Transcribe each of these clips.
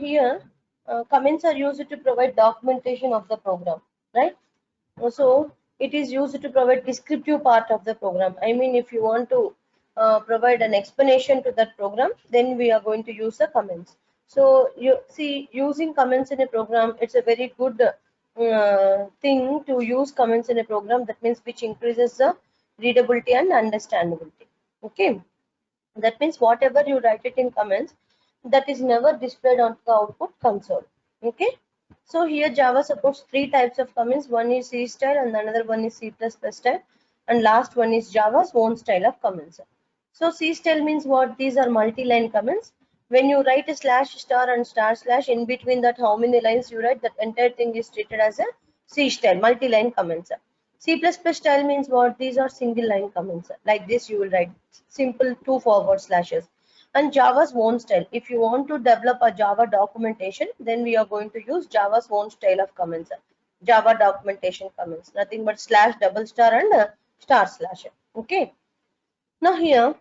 here comments are used to provide documentation of the program, right? So it is used to provide descriptive part of the program. I mean, if you want to provide an explanation to that program, then we are going to use the comments. So you see, using comments in a program, it's a very good thing to use comments in a program. That means which increases the readability and understandability. Okay, that means whatever you write it in comments, that is never displayed on the output console. Okay, so here Java supports three types of comments. One is C style and another one is C++ style, and last one is Java's own style of comments. So C style means what? These are multi-line comments. When you write a slash star and star slash, in between that how many lines you write, that entire thing is treated as a C style, multi-line comments. C++ style means what? These are single line comments. Like this you will write simple 2 forward slashes. And Java's own style. If you want to develop a Java documentation, then we are going to use Java's own style of comments. Java documentation comments. Nothing but slash, double star and star slash. Okay. Now here,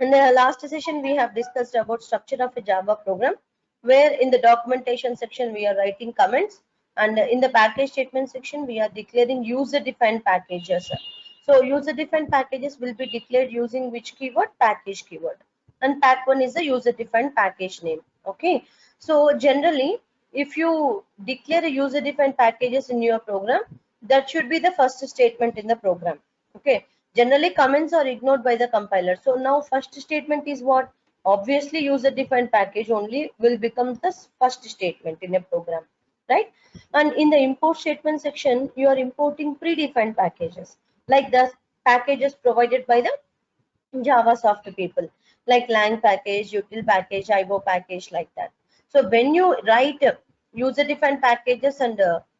in the last session, we have discussed about structure of a Java program, where in the documentation section, we are writing comments, and in the package statement section, we are declaring user-defined packages. So user-defined packages will be declared using which keyword? Package keyword. And pack1 is the user-defined package name. Okay. So generally, if you declare a user-defined packages in your program, that should be the first statement in the program. Okay. Generally, comments are ignored by the compiler. So now first statement is what? Obviously, user-defined package only will become the first statement in a program, right? And in the import statement section, you are importing predefined packages, like the packages provided by the JavaSoft people, like lang package, util package, IO package, like that. So when you write user-defined packages and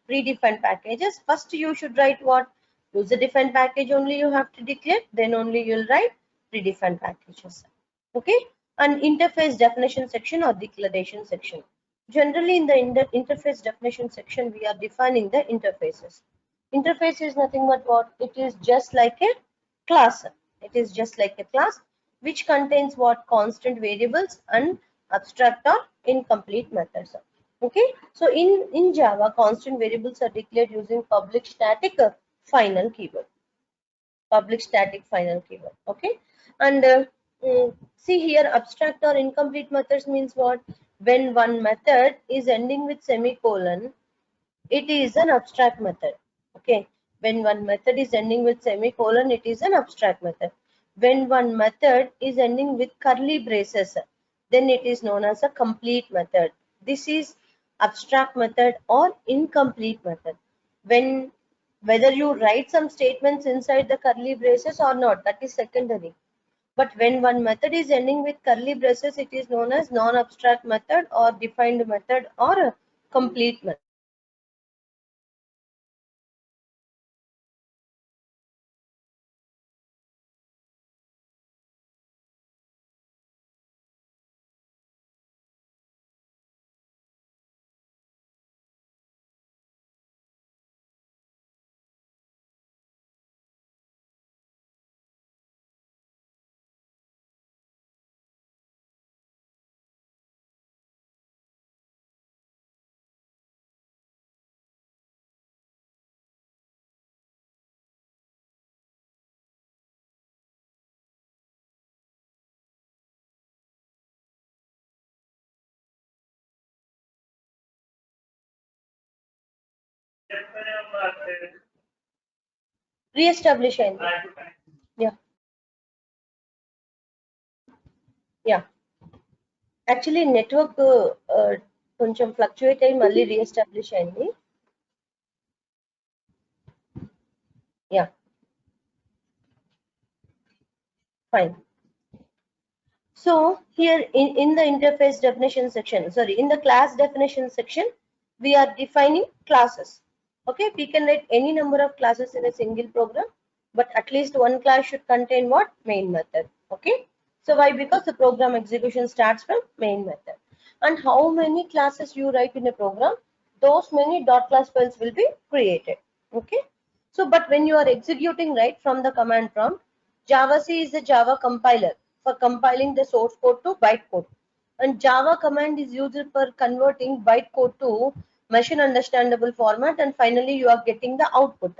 predefined packages, first you should write what? User-defined package only you have to declare, then only you'll write predefined packages. Okay, and interface definition section or declaration section. Generally, in the interface definition section, we are defining the interfaces. Interface is nothing but what? It is just like a class. It is just like a class which contains what? Constant variables and abstract or incomplete methods. Okay, so in Java, constant variables are declared using public static final keyword. Public static final keyword. Okay, and see here, abstract or incomplete methods means what? When one method is ending with semicolon, it is an abstract method. Okay, when one method is ending with semicolon, it is an abstract method. When one method is ending with curly braces, then it is known as a complete method. This is abstract method or incomplete method. When whether you write some statements inside the curly braces or not, that is secondary. But when one method is ending with curly braces, it is known as non-abstract method or defined method or a complete method. Re-establish అయింది. Yeah, yeah. Actually, network కొంచెం fluctuate అయ్యి మళ్ళీ re-establish అయింది. Yeah, fine. So here in the interface definition section, sorry, in the class definition section, we are defining classes. Okay, we can write any number of classes in a single program, but at least one class should contain what? Main method. Okay, so why? Because the program execution starts from main method. And how many classes you write in a program, those many dot class files will be created. Okay, so but when you are executing right from the command prompt, Javac is the Java compiler for compiling the source code to bytecode. And Java command is used for converting bytecode to machine understandable format, and finally you are getting the output.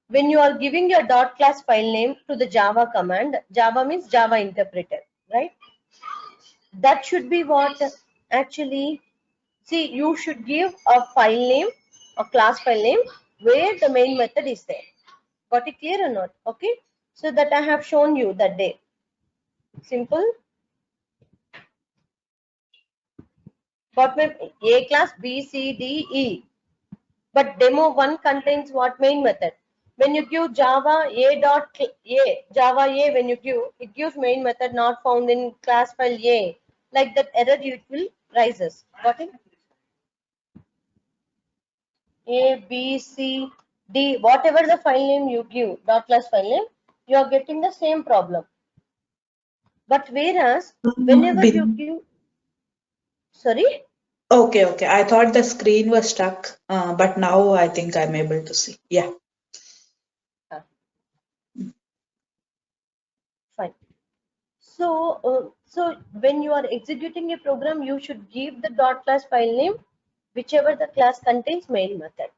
When you are giving your dot class file name to the Java command, Java means Java interpreter, right? That should be what actually, see, you should give a file name, a class file name, where the main method is there. Got it clear or not? Okay. So that I have shown you that day. Simple. Got my A class, B, C, D, E. But demo 1 contains what main method? When you give Java A dot A, Java A, when you give, it gives main method not found in class file A. Like that error it will rises. Got it? A, B, C, D, whatever the file name you give, dot class file name, you are getting the same problem. But whereas, whenever you give, sorry? Okay. I thought the screen was stuck, but now I think I'm able to see. Yeah. Fine. So when you are executing a program, you should give the dot class file name, whichever the class contains main method.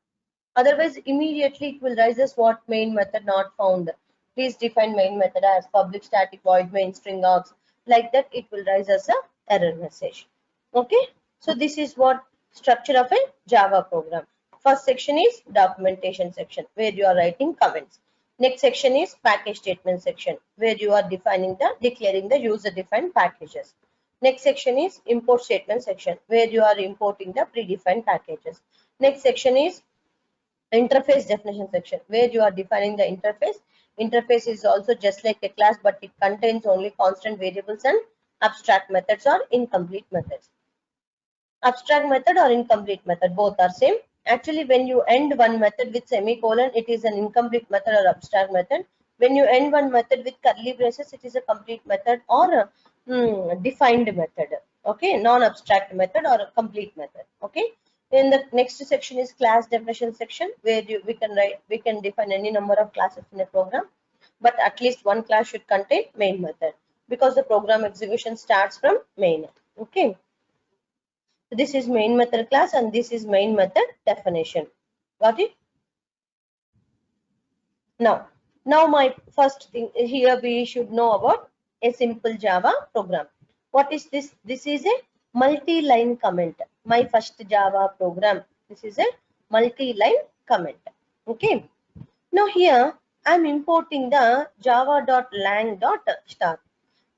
Otherwise, immediately it will rise as what main method not found. Please define main method as public static void main string args. Like that, it will rise as a error message. Okay. So this is what structure of a Java program. First section is documentation section, where you are writing comments. Next section is package statement section, where you are declaring the user defined packages. Next section is import statement section, where you are importing the predefined packages. Next section is interface definition section, where you are defining the interface. Interface is also just like a class, but it contains only constant variables and abstract methods or incomplete methods. Abstract method or incomplete method, both are same. Actually, when you end one method with semicolon, it is an incomplete method or abstract method. When you end one method with curly braces, it is a complete method or a defined method. Okay, non-abstract method or a complete method. Okay. In the next section is class definition section, where we can define any number of classes in a program, but at least one class should contain main method, because the program execution starts from main. Okay. This is main method class and this is main method definition. Got it? Now my first thing here, we should know about a simple Java program. What is this? This is a multi-line comment. My first Java program. This is a multi-line comment. Okay. Now here I'm importing the java.lang.star.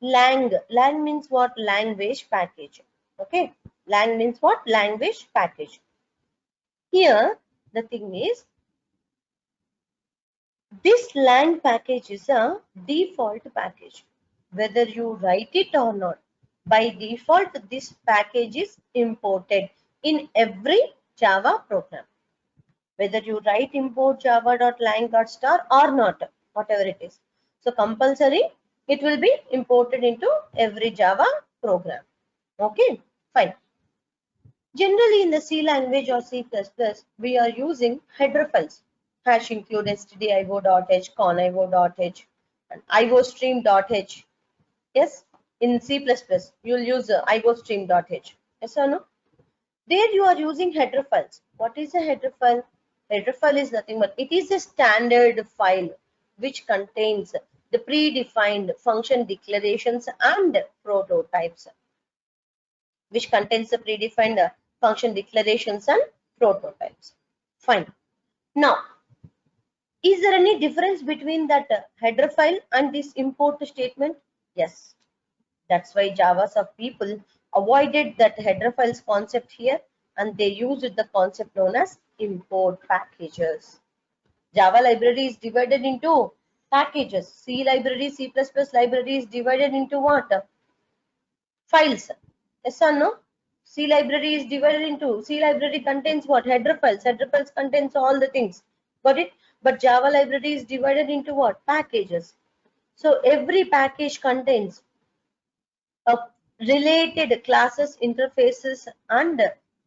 Lang means what? Language package. Okay. Lang means what? Language package. Here the thing is, this lang package is a default package, whether you write it or not. By default, this package is imported in every Java program, whether you write import java.lang.star or not, whatever it is. So compulsory, it will be imported into every Java program. Okay, fine. Generally, in the C language or C++, we are using header files. Hash include stdio.h, conio.h, and iostream.h. Yes, in C++, you will use iostream.h. Yes or no? There you are using header files. What is a header file? Header file is nothing but it is a standard file which contains the predefined function declarations and prototypes, which contains the predefined function declarations and prototypes. Fine. Now, is there any difference between that header file and this import statement? Yes. That's why JavaScript people avoided that header files concept here, and they used the concept known as import packages. Java library is divided into packages. C library, C++ library is divided into what? Files. Yes or no? C library is divided into, C library contains what? Header files. Header files contains all the things. Got it? But Java library is divided into what? Packages. So every package contains a related classes, interfaces, and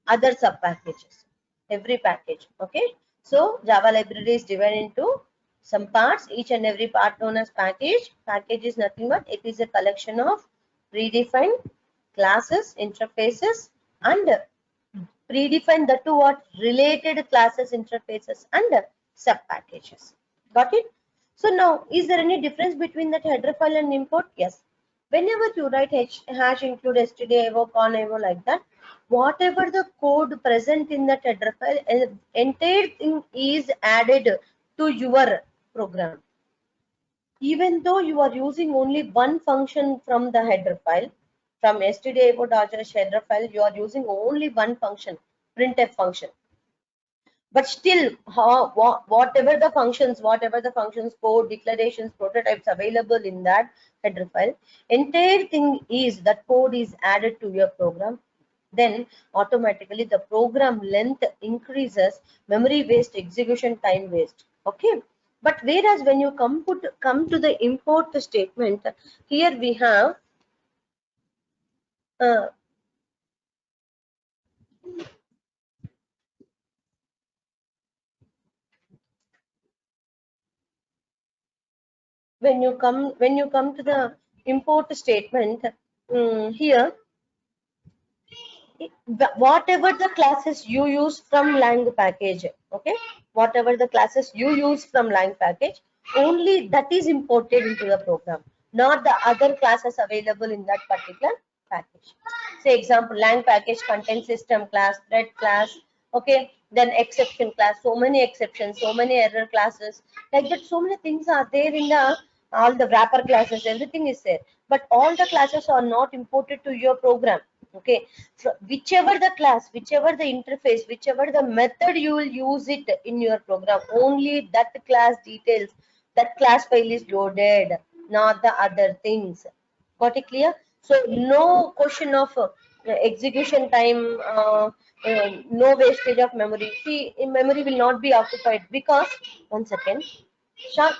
other sub packages. Every package. Okay. So Java library is divided into some parts, each and every part known as package. Package is nothing but it is a collection of predefined classes, interfaces, and predefine the two what related classes, interfaces, and sub packages. Got it? So now, is there any difference between that header file and import? Yes. Whenever you write hash include stdio, conio like that, whatever the code present in that header file, entire thing is added to your program. Even though you are using only one function from the header file, from stdio.h header file, you are using only one function, printf function. But still, whatever the functions, code, declarations, prototypes available in that header file, entire thing is that code is added to your program. Then automatically the program length increases, memory waste, execution time waste. Okay. But whereas when you come to the import statement, here we have when you come to the import statement, here whatever the classes you use from lang package, okay, whatever the classes you use from lang package, only that is imported into the program, not the other classes available in that particular package. Say example, lang package contains system class, thread class, okay, then exception class, so many exceptions, so many error classes, like that, so many things are there in the all the wrapper classes, everything is there, but all the classes are not imported to your program. Okay, so whichever the class, whichever the interface, whichever the method you will use it in your program, only that class details, that class file is loaded, not the other things. Got it clear? So no question of execution time, no wastage of memory. See, in memory will not be occupied because, one second, Sha,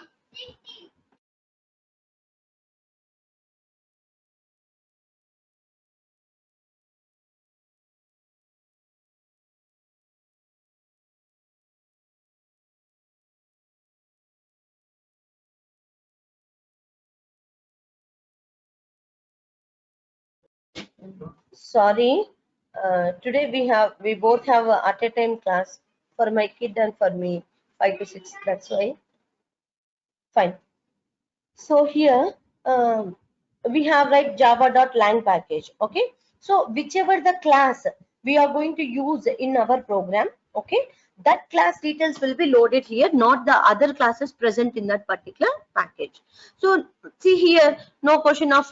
sorry, today we both have a at a time class for my kid and for me, 5 to 6. That's why. Fine. So here we have like java.lang package. Okay. So whichever the class we are going to use in our program, okay, that class details will be loaded here, not the other classes present in that particular package. So see here, no question of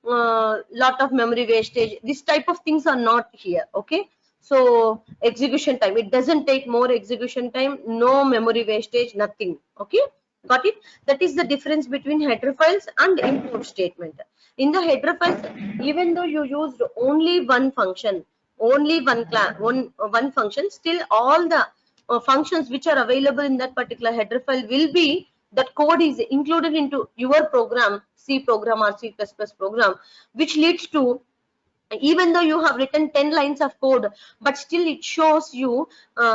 lot of memory wastage. This type of things are not here. Okay. So execution time, it doesn't take more execution time, no memory wastage, nothing. Okay. Got it? That is the difference between header files and import statement. In the header files, even though you used only one function, only one class, one function, still all the functions which are available in that particular header file will be, that code is included into your program, C program or C++ program, which leads to, even though you have written 10 lines of code, but still it shows you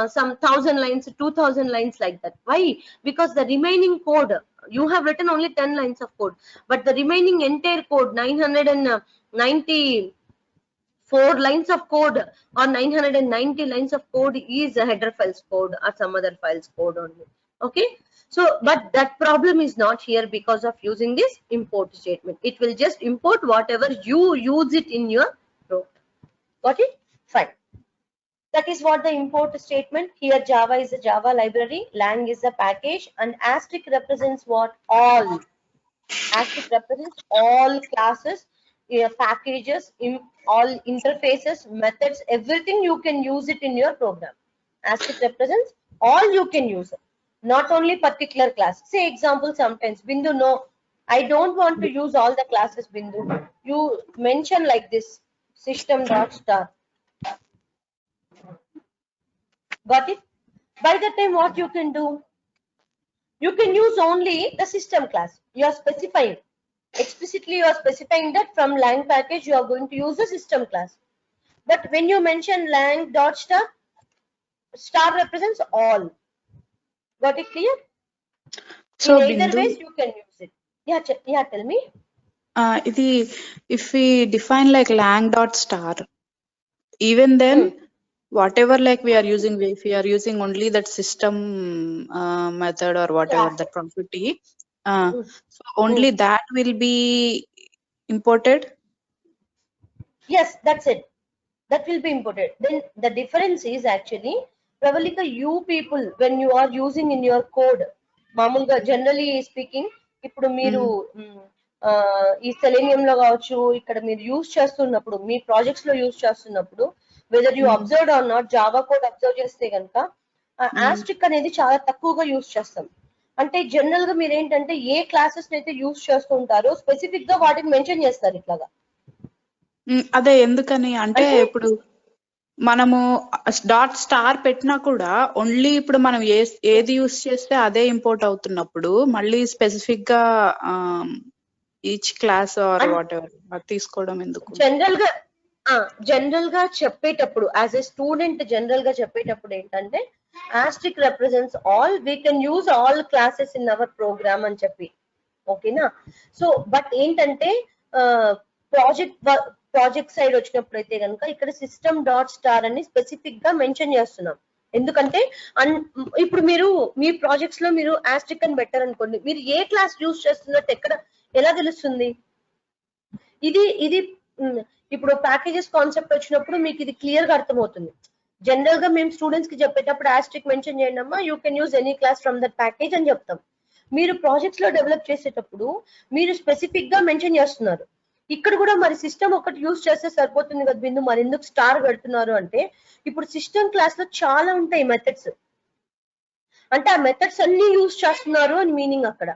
some 1000 lines, 2000 lines like that. Why? Because the remaining code, you have written only 10 lines of code, but the remaining entire code, 994 lines of code or 990 lines of code is a header files code or some other files code only. Okay. So, but that problem is not here because of using this import statement. It will just import whatever you use it in your program. Got it? Fine. That is what the import statement. Here Java is a Java library, lang is a package, and asterisk represents what? All. Asterisk represents all classes, packages, all interfaces, methods, everything you can use it in your program. Asterisk represents all you can use it, not only particular class. Say example, sometimes Bindu, no, I don't want to use all the classes, Bindu. You mention like this, system.star. Got it? By the time what you can do? You can use only the system class. You are specifying. Explicitly you are specifying that from lang package you are going to use the system class. But when you mention lang dot star, star represents all. Got it clear? So In either Bindu, ways you can use it. Yeah, yeah, tell me. ఇది if we define like lang dot star, even then whatever like we are using, if we are using only that system method or whatever Class. that property, so only that will be imported. Yes, that's it. That will be imported. Then the difference is actually Pravalika, you people when you are using in your code, మామూలుగా generally speaking ఇప్పుడు మీరు ఈ selenium లో కావచ్చు ఇక్కడ మీరు use చేస్తున్నప్పుడు మీ ప్రాజెక్ట్స్ లో యూజ్ చేస్తున్నప్పుడు whether you observe or not java code observe చేస్తే కనుక ఆస్ట్రిక్ అనేది చాలా తక్కువగా యూజ్ చేస్తాం. అంటే జనరల్ గా మీరు ఏంటంటే ఏ క్లాసెస్ అయితే యూజ్ చేస్తుంటారో స్పెసిఫిక్ గా వాటిని మెన్షన్ చేస్తారు ఇట్లాగా. అదే ఎందుకని అంటే ఇప్పుడు మనము డాట్ స్టార్ పెట్టినా కూడా ఓన్లీ ఇప్పుడు మనం ఏది యూస్ చేస్తే అదే ఇంపోర్ట్ అవుతున్నప్పుడు మళ్ళీ స్పెసిఫిక్ గా each class or whatever తీసుకోవడం ఎందుకు? జనరల్ గా చెప్పేటప్పుడు యాజ్ ఎ స్టూడెంట్ జనరల్ గా చెప్పేటప్పుడు ఏంటంటే asterisk represents all, we can use all classes in our program అని చెప్పి, ఓకేనా. సో బట్ ఏంటంటే ప్రాజెక్ట్ సైడ్ వచ్చినప్పుడు అయితే కనుక ఇక్కడ సిస్టమ్ డాట్ స్టార్ అని స్పెసిఫిక్ గా మెన్షన్ చేస్తున్నాం. ఎందుకంటే ఇప్పుడు మీరు మీ ప్రాజెక్ట్స్ లో మీరు ఆస్ట్రిక్ అని పెట్టారనుకోండి, మీరు ఏ క్లాస్ యూజ్ చేస్తున్నట్టు ఎలా తెలుస్తుంది? ఇది ఇప్పుడు ప్యాకేజెస్ కాన్సెప్ట్ వచ్చినప్పుడు మీకు ఇది క్లియర్ గా అర్థమవుతుంది. జనరల్ గా మేము స్టూడెంట్స్ కి చెప్పేటప్పుడు ఆస్ట్రిక్ మెన్షన్ చేయండి అమ్మా, you can use any class from that package అని చెప్తాం. మీరు ప్రాజెక్ట్స్ లో డెవలప్ చేసేటప్పుడు మీరు స్పెసిఫిక్ గా మెన్షన్ చేస్తున్నారు. ఇక్కడ కూడా మరి సిస్టమ్ ఒకటి యూజ్ చేస్తే సరిపోతుంది కదా బిందు, మరి ఎందుకు స్టార్ పెడుతున్నారు అంటే ఇప్పుడు సిస్టమ్ క్లాస్ లో చాలా ఉంటాయి మెథడ్స్, అంటే ఆ మెథడ్స్ అన్ని యూజ్ చేస్తున్నారు అని మీనింగ్ అక్కడ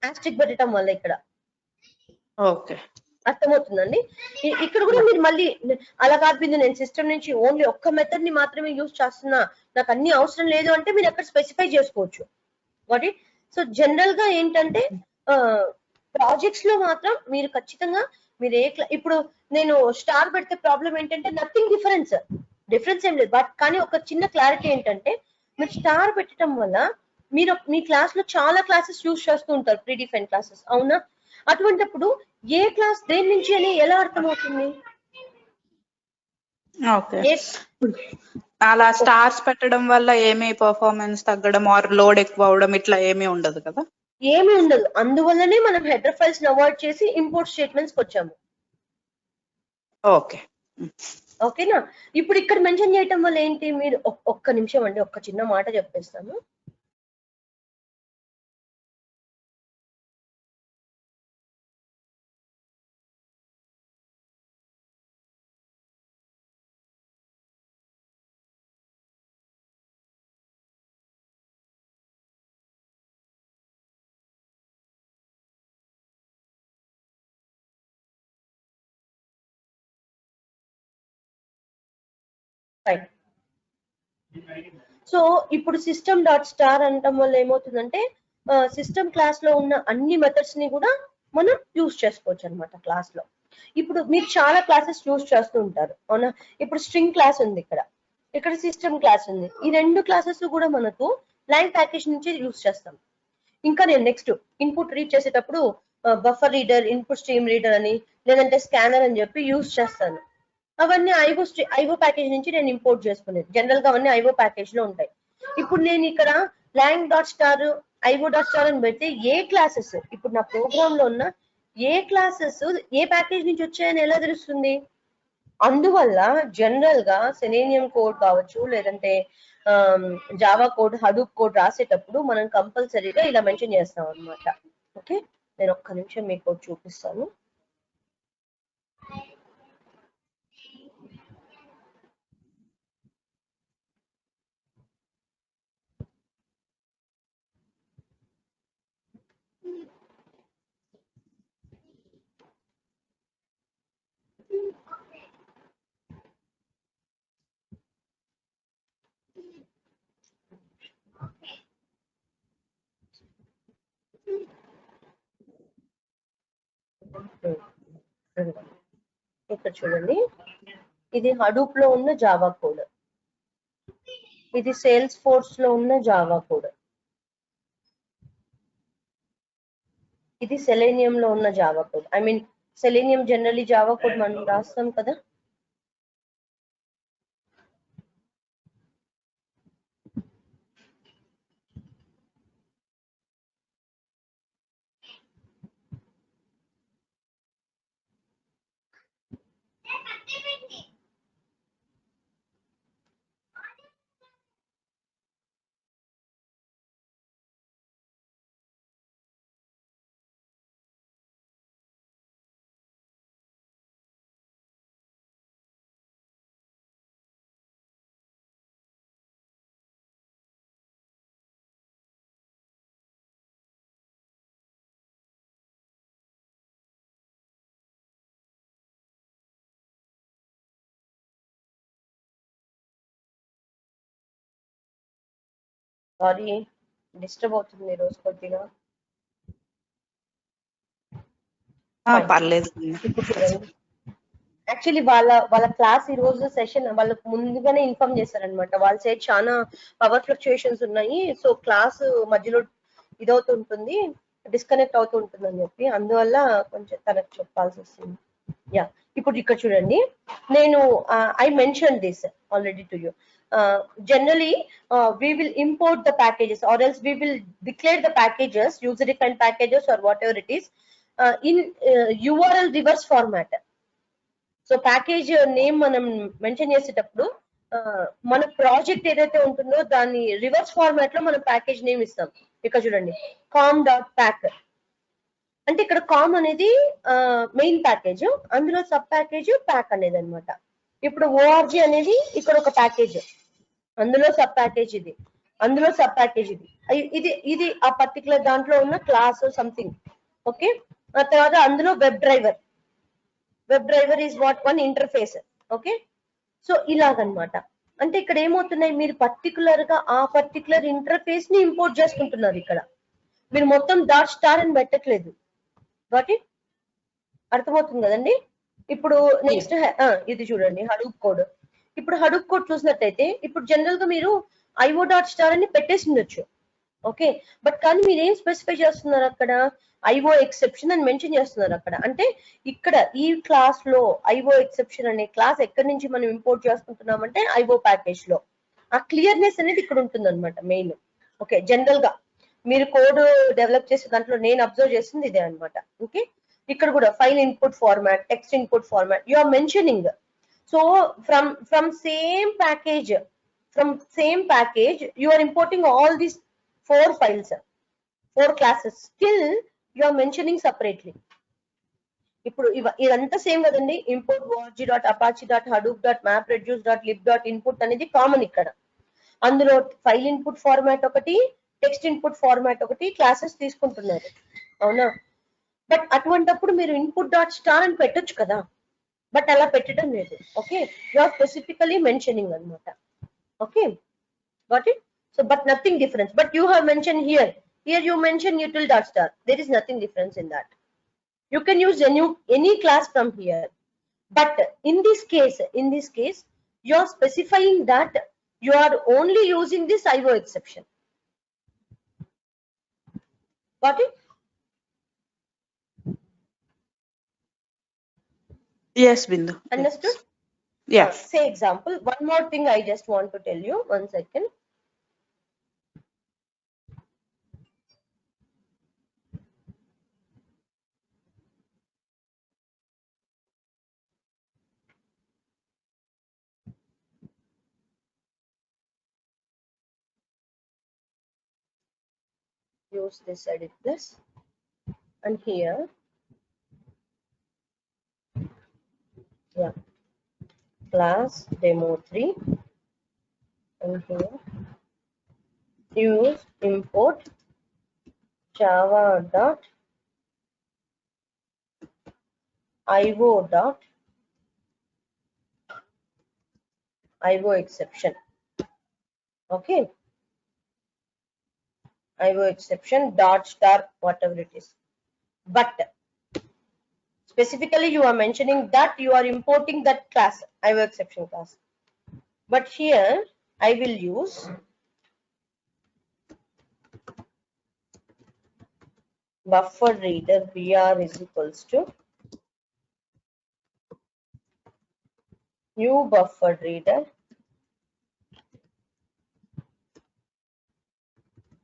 ఆస్ట్రిక్ పెట్టడం వల్ల. ఇక్కడ ఓకే అర్థమవుతుందండి. ఇక్కడ కూడా మీరు మళ్ళీ అలా కాదు బిందు నేను సిస్టమ్ నుంచి ఓన్లీ ఒక్క మెథడ్ ని మాత్రమే యూజ్ చేస్తున్నా, నాకు అన్ని అవసరం లేదు అంటే మీరు అక్కడ స్పెసిఫై చేసుకోవచ్చు. వాటి సో జనరల్ గా ఏంటంటే ప్రాజెక్ట్స్ లో మాత్రం మీరు ఖచ్చితంగా మీరు ఇప్పుడు నేను స్టార్ పెడితే ప్రాబ్లం ఏంటంటే నథింగ్ డిఫరెన్స్ ఏం లేదు. బట్ కానీ ఒక చిన్న క్లారిటీ ఏంటంటే మీరు స్టార్ పెట్టడం వల్ల మీరు మీ క్లాస్ లో చాలా క్లాసెస్ యూజ్ చేస్తూ ఉంటారు, ప్రీ డిఫైన్ క్లాసెస్, అవునా? అటువంటిప్పుడు ఏ క్లాస్ దేని నుంచి అని ఎలా అర్థమవుతుంది? అలా స్టార్స్ పెట్టడం వల్ల ఏమీ పర్ఫార్మెన్స్ తగ్గడం ఆర్ లోడ్ ఎక్కువ అవడం ఇట్లా ఏమీ ఉండదు కదా? ఏమీ ఉండదు. అందువల్లనే మనం హెడర్ ఫైల్స్ ని అవాయిడ్ చేసి ఇంపోర్ట్ స్టేట్మెంట్స్ వచ్చాము. ఓకేనా? ఇప్పుడు ఇక్కడ మెన్షన్ చేయటం వల్ల ఏంటి, మీరు ఒక్క నిమిషం అండి, ఒక్క చిన్న మాట చెప్పేస్తాను. సో ఇప్పుడు సిస్టమ్ డాట్ స్టార్ అనటం వల్ల ఏమవుతుందంటే సిస్టమ్ క్లాస్ లో ఉన్న అన్ని మెథడ్స్ ని కూడా మనం యూజ్ చేసుకోవచ్చు అనమాట క్లాస్ లో. ఇప్పుడు మీరు చాలా క్లాసెస్ యూజ్ చేస్తూ ఉంటారు, అవునా? ఇప్పుడు స్ట్రింగ్ క్లాస్ ఉంది, ఇక్కడ సిస్టమ్ క్లాస్ ఉంది. ఈ రెండు క్లాసెస్ కూడా మనకు లైన్ ప్యాకేజ్ నుంచి యూజ్ చేస్తాం. ఇంకా నేను నెక్స్ట్ ఇన్పుట్ రీడ్ చేసేటప్పుడు buffer reader, input stream reader అని, లేదంటే స్కానర్ అని చెప్పి యూజ్ చేస్తాను. అవన్నీ ఐవో ప్యాకేజ్ నుంచి నేను ఇంపోర్ట్ చేసుకునేది. జనరల్ గా అవన్నీ ఐవో ప్యాకేజ్ లో ఉంటాయి. ఇప్పుడు నేను ఇక్కడ lang dot star io dot star అని పెడితే ఏ క్లాసెస్ ఇప్పుడు నా ప్రోగ్రామ్ లో ఉన్న ఏ క్లాసెస్ ఏ ప్యాకేజ్ నుంచి వచ్చాయని ఎలా తెలుస్తుంది? అందువల్ల జనరల్ గా సెలీనియం కోడ్ కావచ్చు, లేదంటే జావా కోడ్, హడూప్ కోడ్ రాసేటప్పుడు మనం కంపల్సరీగా ఇలా మెన్షన్ చేస్తాం అనమాట. ఓకే, నేను ఒక్క నిమిషం మీకు చూపిస్తాను. ఇక్కడ చూడండి, ఇది హడూప్ లో ఉన్న జావా కోడ్, ఇది సేల్స్ ఫోర్స్ లో ఉన్న జావా కోడ్. ఇది సెలీనియం లో ఉన్న Java code. I mean selenium generally Java code మనం రాస్తాం కదా. సారీ, డిస్టర్బ్ అవుతుంది ఈ రోజు కొద్దిగా. పర్లేదు. ఇప్పుడు చూడండి, యాక్చువల్లీ వాళ్ళ క్లాస్ ఈ రోజు సెషన్ వాళ్ళకు ముందుగానే ఇన్ఫార్మ్ చేశారనమాట. వాళ్ళ సైడ్ చాలా పవర్ ఫ్లక్చుయేషన్స్ ఉన్నాయి, సో క్లాస్ మధ్యలో ఇదవుతుంటుంది, డిస్కనెక్ట్ అవుతూ ఉంటుంది అని చెప్పి, అందువల్ల కొంచెం తనకు చెప్పాల్సి వస్తుంది. యా, ఇప్పుడు ఇక్కడ చూడండి, నేను I mention this already to you. Generally, we will import the packages, or else we will declare the packages, user defined packages or whatever it is, in URL reverse format. So package name మనం mention చేసేటప్పుడు మన project ఏదైతే ఉంటుందో దాన్ని reverse format లో మనం package name ఇస్తాం. ఇక్కడ చూడండి, com.pack అంటే ఇక్కడ కామ్ అనేది మెయిన్ ప్యాకేజ్, అందులో సబ్ ప్యాకేజ్ ప్యాక్ అనేది అనమాట. ఇప్పుడు ఓఆర్జీ అనేది ఇక్కడ ఒక ప్యాకేజ్, అందులో సబ్ ప్యాకేజ్ ఇది, అందులో సబ్ ప్యాకేజ్ ఇది, ఇది ఇది ఆ పర్టికులర్ దాంట్లో ఉన్న క్లాస్ సంథింగ్. ఓకే, ఆ తర్వాత అందులో web driver is what one interface. Okay, so ఇలాగనమాట. అంటే ఇక్కడ ఏమవుతున్నాయి, మీరు పర్టికులర్ గా ఆ పర్టికులర్ ఇంటర్ఫేస్ ని ఇంపోర్ట్ చేసుకుంటున్నారు. ఇక్కడ మీరు మొత్తం డాట్ స్టార్ అని పెట్టట్లేదు. వాటి అర్థమవుతుంది కదండి. ఇప్పుడు నెక్స్ట్ ఇది చూడండి, హడూప్ కోడ్. ఇప్పుడు హడూప్ కోడ్ చూసినట్టయితే ఇప్పుడు జనరల్ గా మీరు ఐఓ డాట్ స్టార్ అని పెట్టేసి ఉండొచ్చు. ఓకే, బట్ కానీ మీరు ఏం స్పెసిఫై చేస్తున్నారు అక్కడ, ఐఓ ఎక్సెప్షన్ అని మెన్షన్ చేస్తున్నారు అక్కడ. అంటే ఇక్కడ ఈ క్లాస్ లో ఐఓ ఎక్సెప్షన్ అనే క్లాస్ ఎక్కడి నుంచి మనం ఇంపోర్ట్ చేసుకుంటున్నామంటే ఐఓ ప్యాకేజ్ లో. ఆ క్లియర్నెస్ అనేది ఇక్కడ ఉంటుంది అనమాట మెయిన్. ఓకే, జనరల్ గా మీరు కోడ్ డెవలప్ చేసే దాంట్లో నేను అబ్జర్వ్ చేసింది ఇదే అనమాట. ఓకే, ఇక్కడ కూడా file input format, text input format you are mentioning. So from same package you are importing all these 4 files, 4 classes. Still you are mentioning separately. ఇప్పుడు ఇదంతా సేమ్ కదండి. ఇంపోర్ట్ org.apache.hadoop.mapreduce.lib.input అనేది కామన్ ఇక్కడ. అందులో ఫైల్ ఇన్పుట్ ఫార్మాట్ ఒకటి, text input format ఒకటి, classes తీసుకుంటున్నారు, అవునా. బట్ అటువంటప్పుడు మీరు ఇన్పుట్ డాట్ స్టార్ అని పెట్టొచ్చు కదా, బట్ అలా పెట్టడం లేదు. Okay, you are specifically mentioning అనమాట. Okay, got it? So but nothing difference, but you have mentioned here you mention util dot star. There is nothing difference in that. You can use any class from here, but in this case you are specifying that you are only using this IO exception. Got it? Yes, Bindu. Understood? Yes. Say example, one more thing I just want to tell you, 1 second. Use this edit plus, and here, yeah, class demo3, and here use import java dot io dot IO exception. Okay, IO exception dot star whatever it is, but specifically you are mentioning that you are importing that class, IO exception class. But here I will use buffer reader BR is equals to new buffer reader,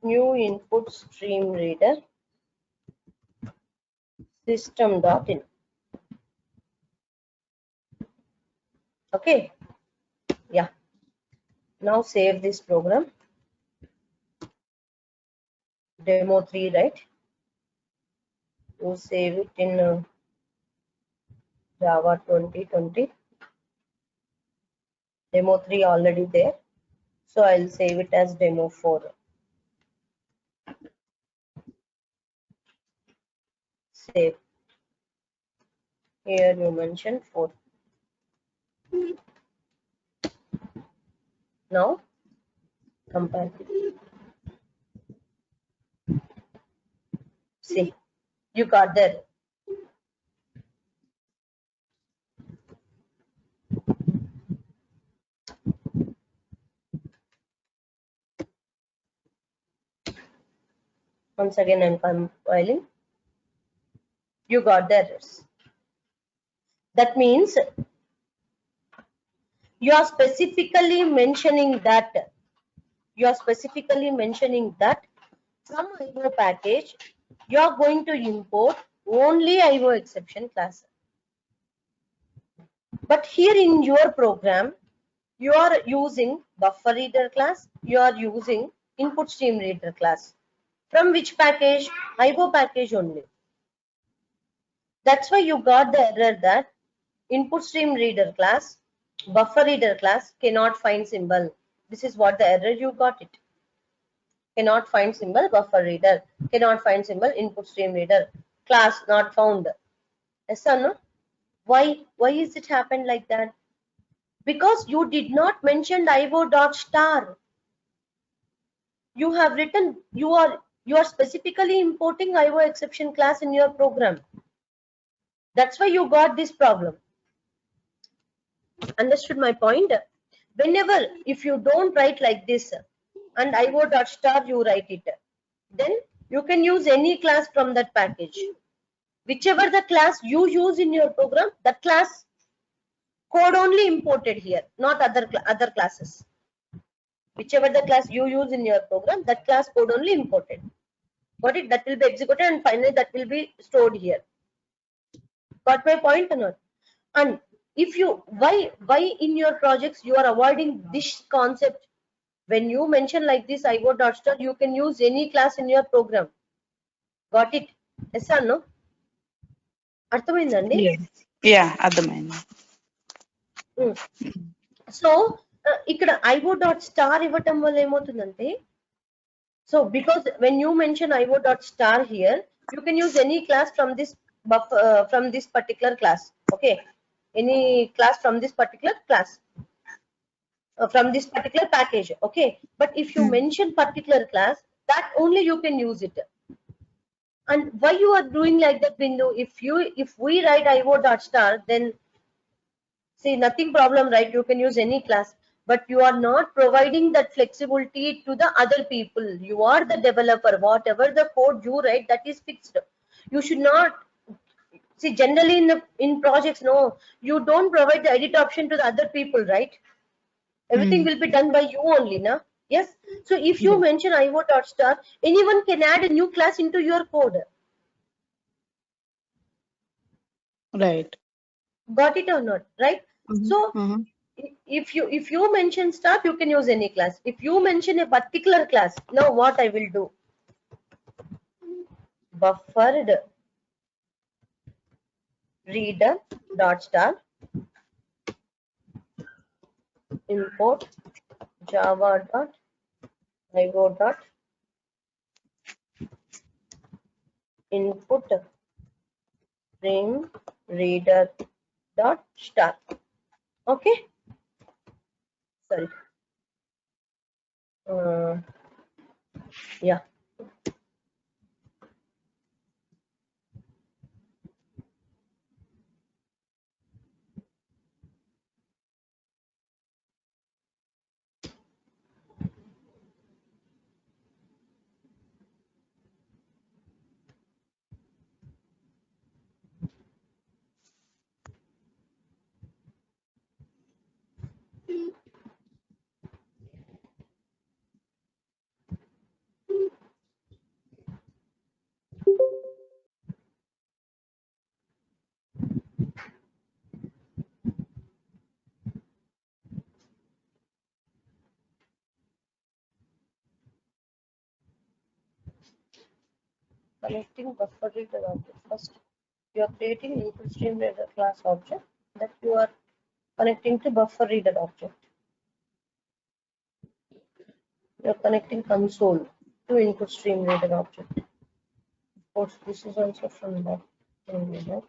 new input stream reader, system.in. Okay, yeah. Now save this program. Demo 3, right? You save it in Java 2020. Demo 3 already there. So I'll save it as demo 4. Save. Here you mention 4. Now compile. See, you got there. Once again I'm compiling. You got the errors. That means you are specifically mentioning that from IO package you are going to import only IO exception class. But here in your program you are using buffer reader class, you are using input stream reader class. From which package? IO package only. That's why you got the error that input stream reader class, buffer reader class cannot find symbol. This is what the error you got it. Cannot find symbol buffer reader, cannot find symbol input stream reader, class not found. Yes or no? Why is it happened like that? Because you did not mention IO.star. You have written you are specifically importing IO exception class in your program. That's why you got this problem. Understood my point? Whenever if you don't write like this and IO.star you write it, then you can use any class from that package. Whichever the class you use in your program, that class code only imported here, not other classes. Whichever the class you use in your program, that class code only imported. Got it? That will be executed and finally that will be stored here. Got my point or not? And if you why in your projects you are avoiding this concept? When you mention like this IO.star, you can use any class in your program. Got it? Yes or no? అర్థమైందండి? Yeah, అర్థమైంది. So ఇక్కడ IO.star ఇవ్వటం వల్ల ఏమవుతుందంటే, so because when you mention IO.star here, you can use any class from this from this particular class. Okay, any class from this particular class. From this particular package, okay, but if you mention particular class, that only you can use it. And why you are doing like that, Bindu? If we write IO.star, then see nothing problem, right? You can use any class, but you are not providing that flexibility to the other people. You are the developer. Whatever the code you write, that is fixed. You should not see generally in projects, no, you don't provide the edit option to the other people, right? Everything will be done by you only, na? Yes. So if you mention IO.star, anyone can add a new class into your code. Right. Got it or not? Right. So if you mention star, you can use any class. If you mention a particular class, now what I will do? Buffered reader dot star import java dot IO dot input stream reader dot star. Okay, sorry. Yeah. connecting buffer reader object. First, you are creating input stream reader class object that you are connecting to buffer reader object. You are connecting console to input stream reader object. Of course, this is also from that. Right.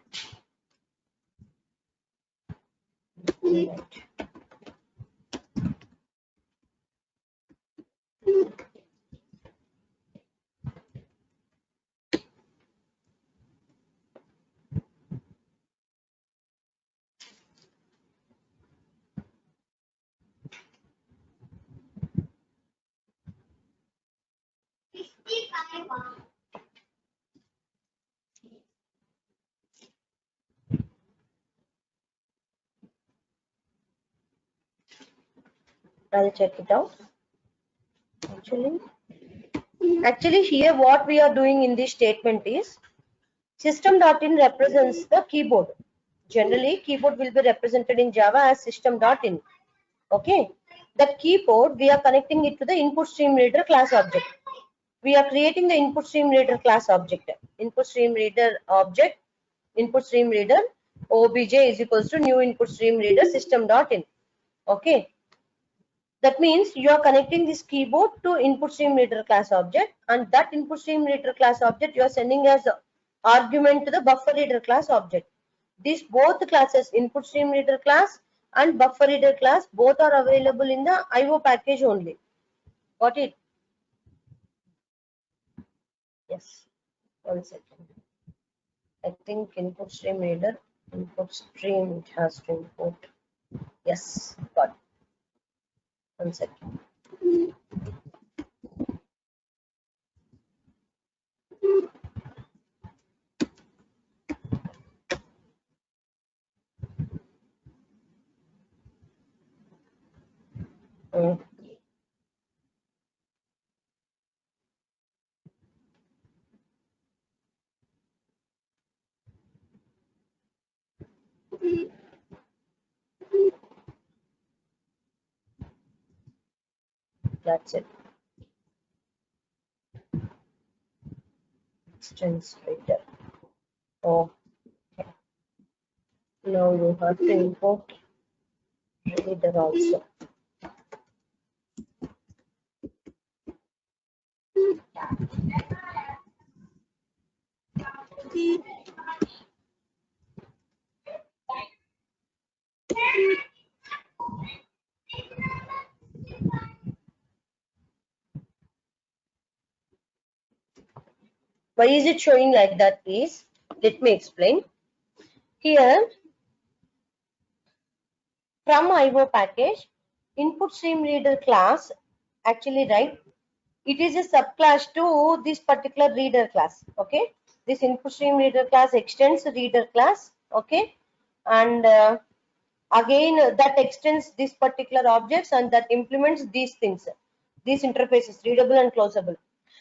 I'll check it out. Actually here what we are doing in this statement is system.in represents the keyboard. Generally keyboard will be represented in Java as system.in. Okay, that keyboard we are connecting it to the input stream reader class object. We are creating the input stream reader class object. Input stream reader object, input stream reader obj is equals to new input stream reader system.in. Okay, that means you are connecting this keyboard to input stream reader class object, and that input stream reader class object you are sending as argument to the buffer reader class object. These both classes, input stream reader class and buffer reader class, both are available in the IO package only. Got it? Yes. 1 second. I think input stream reader, input stream, it has to import. Yes, got it. 1 second. That's it. Extends later. Oh, okay. Now you have to import reader also. Why is it showing like that is, let me explain. Here, from IO package, input stream reader class, actually right, it is a subclass to this particular reader class. Okay, this input stream reader class extends reader class. Okay, and again that extends this particular objects and that implements these things, these interfaces, readable and closable.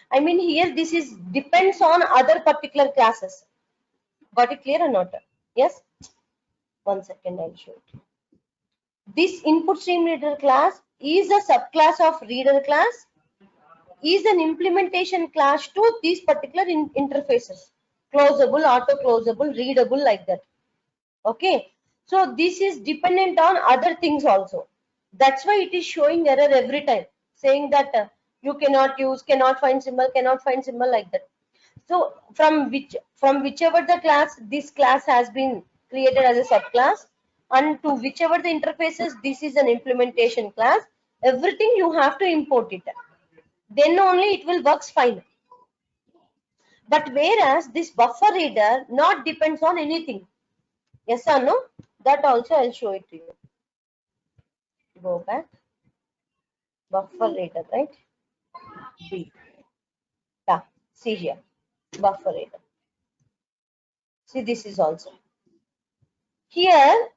I mean here this is depends on other particular classes. Got it clear or not? Yes. 1 second, I'll show it. This input stream reader class is a subclass of reader class, is an implementation class to these particular interfaces, closable, auto closable, readable, like that. Okay, so this is dependent on other things also. That's why it is showing error every time, saying that you cannot use, cannot find symbol, like that. So from whichever the class, this class has been created as a subclass, and to whichever the interfaces, this is an implementation class. Everything you have to import it. Then only it will works fine. But whereas this buffer reader not depends on anything. Yes or no? That also I'll show it to you. Go back. Buffer reader, right? B. Yeah, see here. Buffer reader. See, this is also. Here,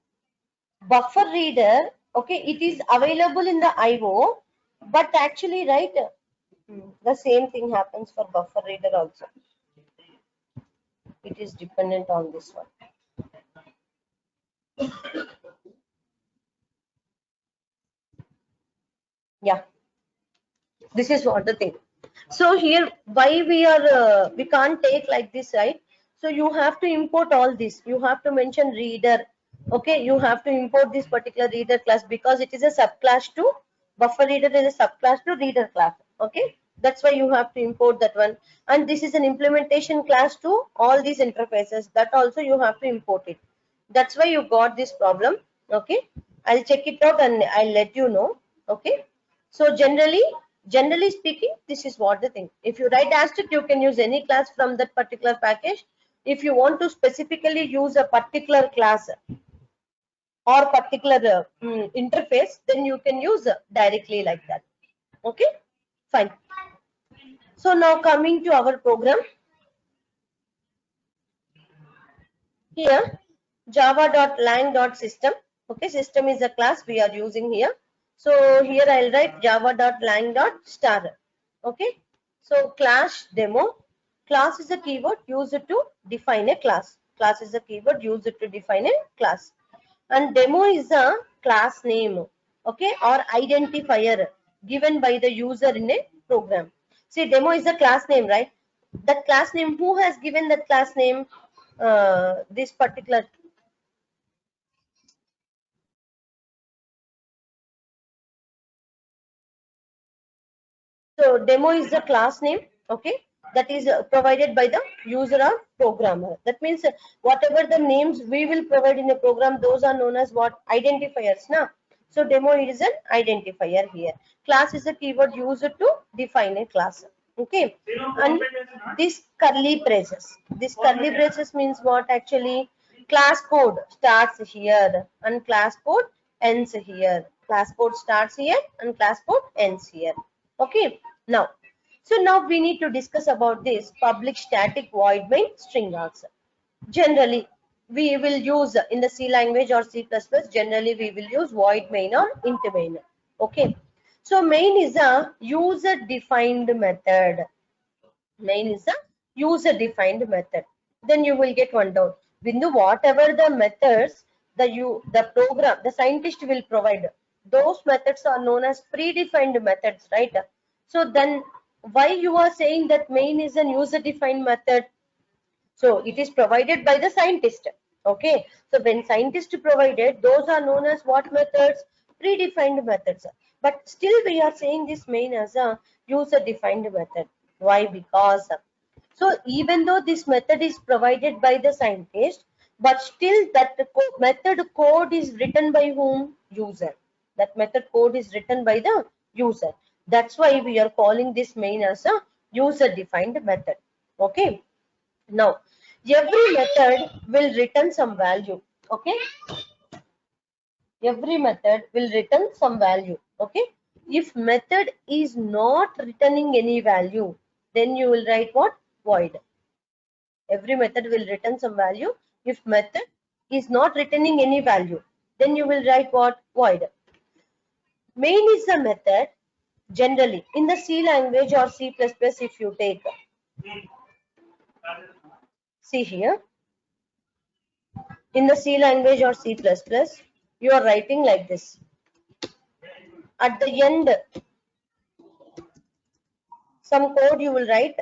buffer reader, okay, it is available in the IO, but actually, right, the same thing happens for buffer reader also. It is dependent on this one. Yeah, this is what the thing. So here, why we can't take like this, right? So you have to import all this. You have to mention reader. Okay, you have to import this particular reader class because it is a subclass to buffer reader is a subclass to reader class. Okay, that's why you have to import that one. And this is an implementation class to all these interfaces. That also you have to import it. That's why you got this problem. Okay, I'll check it out and I'll let you know. Okay, so generally speaking, this is what the thing. If you write asterisk, you can use any class from that particular package. If you want to specifically use a particular class or particular interface, then you can use directly like that. Okay, fine. So now coming to our program. Here, java.lang.system. Okay, system is a class we are using here. So here I'll write java.lang.star. Okay, so class demo. Class is a keyword used to define a class. Class is a keyword used to define a class. And demo is a class name, okay, or identifier given by the user in a program. See, demo is a class name, right? That class name, who has given that class name? This particular. So demo is the class name, okay, that is provided by the user or programmer. That means whatever the names we will provide in a program, those are known as what? Identifiers. Now, so demo is an identifier here. Class is a keyword used to define a class. Okay, and this curly braces. This curly braces means what actually? Class code starts here and class code ends here. Class code starts here and class code ends here. Okay, now, so now we need to discuss about this public static void main string args. Generally, we will use in the C language or C++, generally we will use void main or int main. Okay, so main is a user defined method. Main is a user defined method. Then you will get one down. Bindu, whatever the methods the program, the scientist will provide, those methods are known as predefined methods, right? So then why you are saying that main is an user defined method? So it is provided by the scientist. Okay, so when scientist provided, those are known as what methods? Predefined methods. But still we are saying this main as a user defined method. Why? Because so even though this method is provided by the scientist, but still that method code is written by whom? User. That method code is written by the user. That's why we are calling this main as a user defined method. Okay. Now, every method will return some value. Okay. Every method will return some value. Okay. If method is not returning any value, then you will write what? Void. Every method will return some value. If method is not returning any value, then you will write what? Void. Main is the method. Generally, in the C language or C++, if you take, see here, in the C language or C++, you are writing like this. At the end, some code you will write.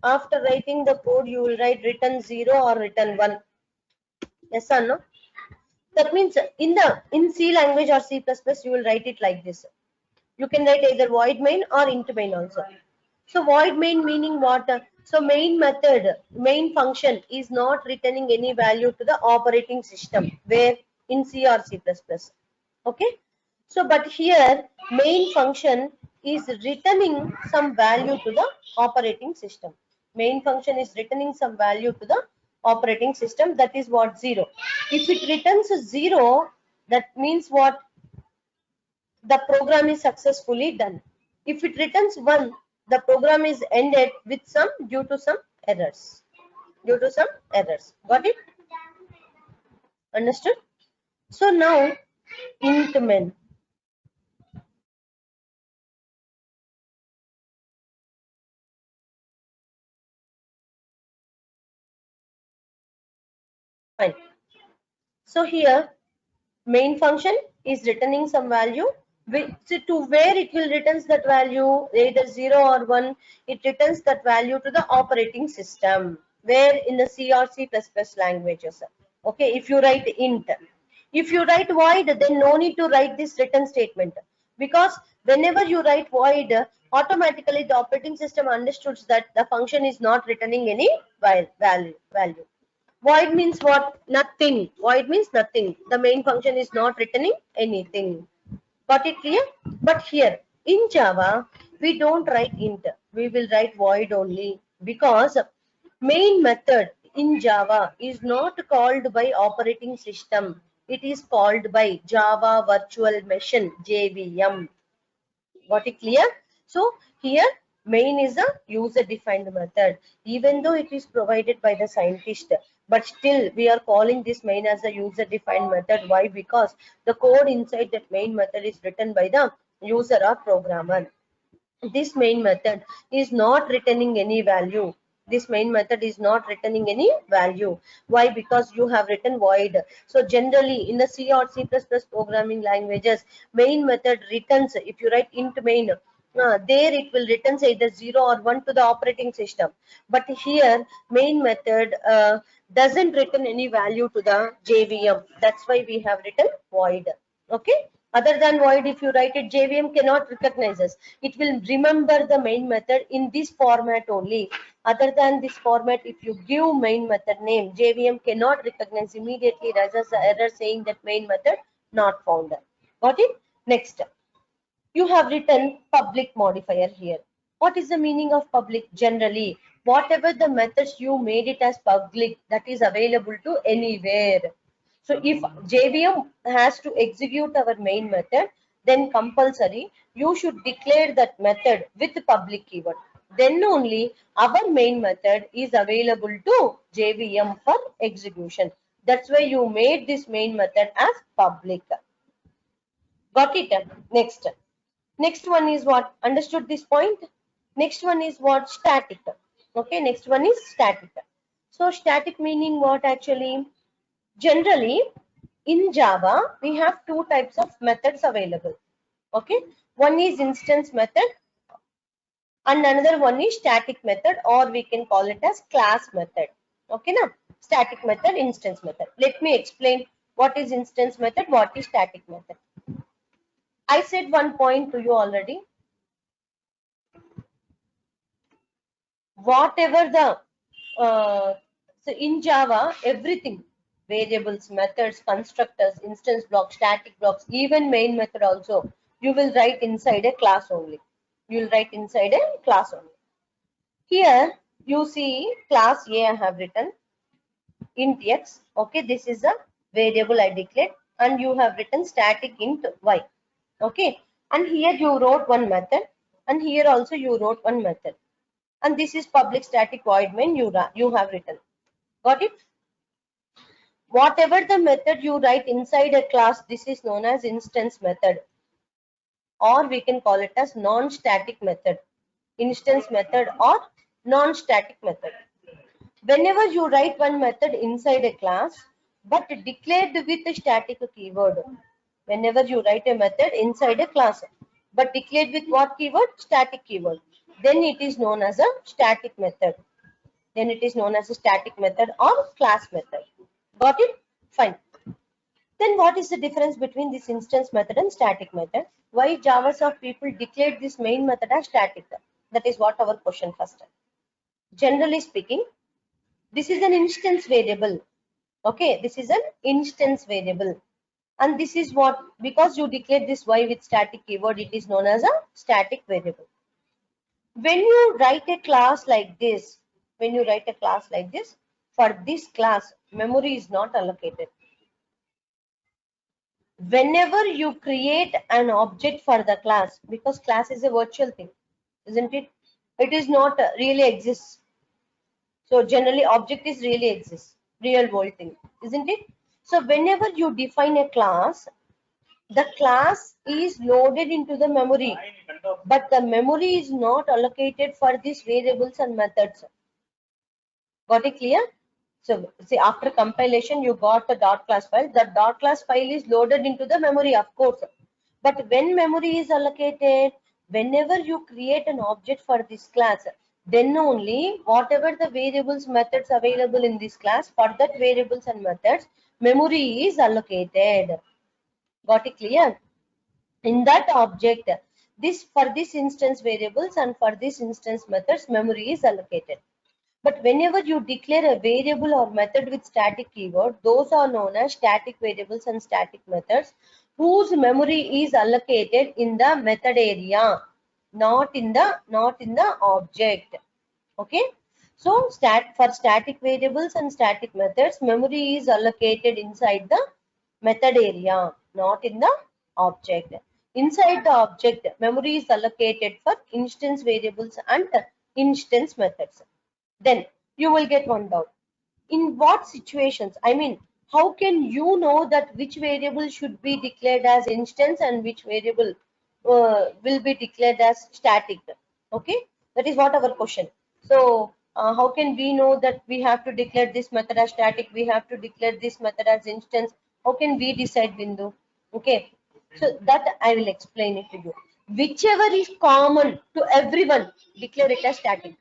After writing the code, you will write return 0 or return 1. Yes or no? That means in C language or C++, you will write it like this. You can write either void main or int main also. So void main meaning what? So main method, main function is not returning any value to the operating system, where in C or C++. Okay. So but here main function is returning some value to the operating system. Main function is returning some value to the operating system, that is what? 0. If it returns 0, that means what? The program is successfully done. If it returns 1, the program is ended with due to some errors. Due to some errors. Got it? Understood? So now int main. Fine. So here main function is returning some value, to where it will returns that value, either 0 or 1, it returns that value to the operating system, where in the C or C++ languages. Okay, if you write int. If you write void, then no need to write this return statement, because whenever you write void, automatically the operating system understands that the function is not returning any value. Void means what? Nothing. Void means nothing. The main function is not returning anything. Got it clear? But here in Java, we don't write int. We will write void only, because main method in Java is not called by operating system. It is called by Java Virtual Machine, JVM. Got it clear? So here main is a user defined method, even though it is provided by the scientist, but still we are calling this main as a user defined method. Why? Because the code inside that main method is written by the user or programmer. This main method is not returning any value. This main method is not returning any value. Why? Because you have written void. So generally in the C or C++ programming languages, main method returns, if you write int main, there it will return either 0 or 1 to the operating system. But here main method doesn't return any value to the JVM. That's why we have written void. Okay. Other than void, if you write it, JVM cannot recognize us. It will remember the main method in this format only. Other than this format, if you give main method name, JVM cannot recognize immediately, raises an error saying that main method not found. Got it? Next, you have written public modifier here. What is the meaning of public? Generally, whatever the methods you made it as public, that is available to anywhere. So if JVM has to execute our main method, then compulsory you should declare that method with public keyword. Then only our main method is available to JVM for execution. That's why you made this main method as public. Got it? Next. Next one is what? Understood this point? Next one is what? Static. Okay, next one is static. So static meaning what actually? Generally, in Java, we have two types of methods available. Okay, one is instance method and another one is static method, or we can call it as class method. Okay, now static method, instance method. Let me explain what is instance method, what is static method. I said one point to you already. Whatever the so in Java, everything, variables, methods, constructors, instance blocks, static blocks, even main method also, you will write inside a class only. You will write inside a class only. Here you see class A I have written int x. Okay, this is a variable I declared, and you have written static int y. Okay, and here you wrote one method, and here also you wrote one method. And this is public static void main you have written. Got it? Whatever the method you write inside a class, this is known as instance method, or we can call it as non-static method, instance method or non-static method. Whenever you write one method inside a class but declared with a static keyword, whenever you write a method inside a class but declared with what keyword? Static keyword, then it is known as a static method. Then it is known as a static method or class method. Got it? Fine. Then what is the difference between this instance method and static method? Why JavaScript people declared this main method as static? That is what our question first. Generally speaking, this is an instance variable. Okay, this is an instance variable. And this is what, because you declared this y with static keyword, it is known as a static variable. When you write a class like this, for this class, memory is not allocated. Whenever you create an object for the class, because class is a virtual thing, isn't it? It is not really exists. So generally object is really exists, real world thing, isn't it? So whenever you define a class, the class is loaded into the memory, but the memory is not allocated for these variables and methods. Got it clear? So see, after compilation, you got the dot class file. The dot class file is loaded into the memory, of course, But when memory is allocated, whenever you create an object for this class, then only whatever the variables methods available in this class, for that variables and methods, memory is allocated. Got it clear? In that object, this for this instance variables and for this instance methods, memory is allocated. But whenever you declare a variable or method with static keyword, those are known as static variables and static methods, whose memory is allocated in the method area, not in the object. Okay. So for static variables and static methods, memory is allocated inside the method area, not in the object. Inside the object, memory is allocated for instance variables and instance methods. Then you will get one doubt. In what situations, I mean, how can you know that which variable should be declared as instance and which variable will be declared as static? Okay, that is what our question. So how can we know that we have to declare this method as static, we have to declare this method as instance? How can we decide, Bindu? Okay, so that I will explain it to you. Whichever is common to everyone, declare it as static.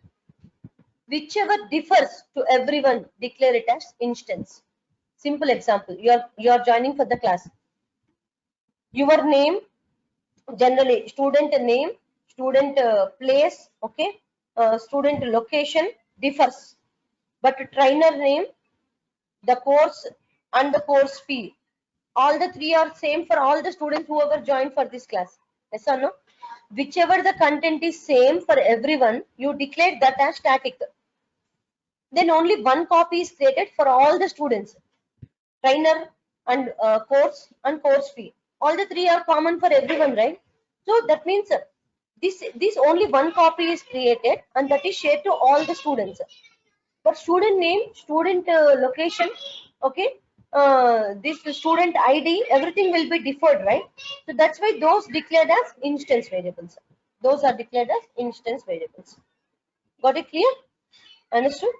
Whichever differs to everyone, declare it as instance. Simple example, you are joining for the class. Your name, generally student name, student place, okay, student location differs, but trainer name, the course and the course fee, all the three are same for all the students whoever joined for this class. Yes or no? Whichever the content is same for everyone, you declare that as static. Then only one copy is created for all the students, trainer and course and course fee. All the three are common for everyone, right? So that means this only one copy is created and that is shared to all the students. But student name, student location, okay, this student ID, everything will be deferred, right? So that's why those declared as instance variables. Those are declared as instance variables. Got it clear? Understood?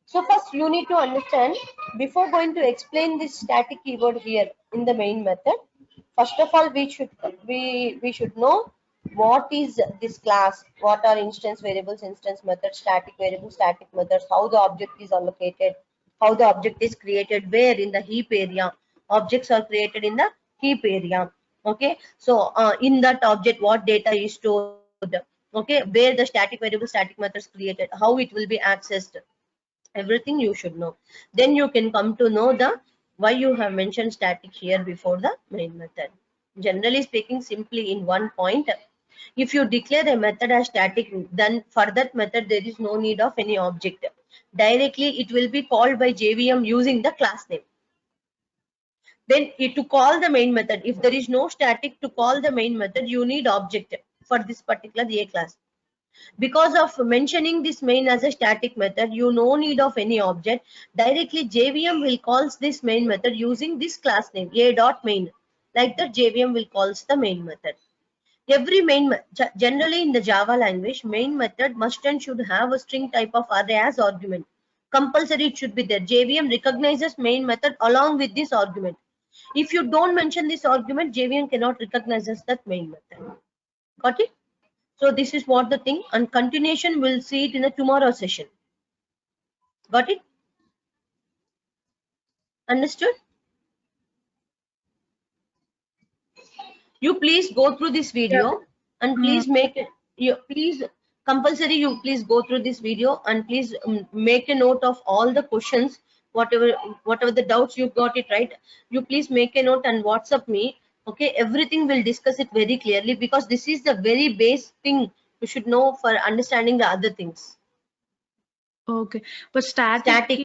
So first you need to understand, before going to explain this static keyword here in the main method, first of all we should know what is this class, what are instance variables, instance methods, static variables, static methods, how the object is allocated, how the object is created, where in the heap area objects are created in the heap area. Okay, so in that object what data is stored, okay, where the static variable, static methods created, how it will be accessed, everything you should know. Then you can come to know the why you have mentioned static here before the main method. Generally speaking, simply in one point, if you declare a method as static, then for that method there is no need of any object. Directly it will be called by JVM using the class name. Then to call the main method, if there is no static, to call the main method you need object for this particular A class. Because of mentioning this main as a static method, you no need of any object. Directly JVM will calls this main method using this class name a.main. Like that JVM will calls the main method. Every generally in the Java language, main method must and should have a string type of array as argument. Compulsory it should be there. JVM recognizes main method along with this argument. If you don't mention this argument, JVM cannot recognize that main method. Got it? So this is what the thing, and continuation we'll see it in the tomorrow session. Got it? Understood? You please go through this video and please make it, compulsory you please go through this video and please make a note of all the questions, whatever the doubts you got it right, you please make a note and WhatsApp me. Okay, everything we'll discuss it very clearly, because this is the very base thing you should know for understanding the other things. Okay, but static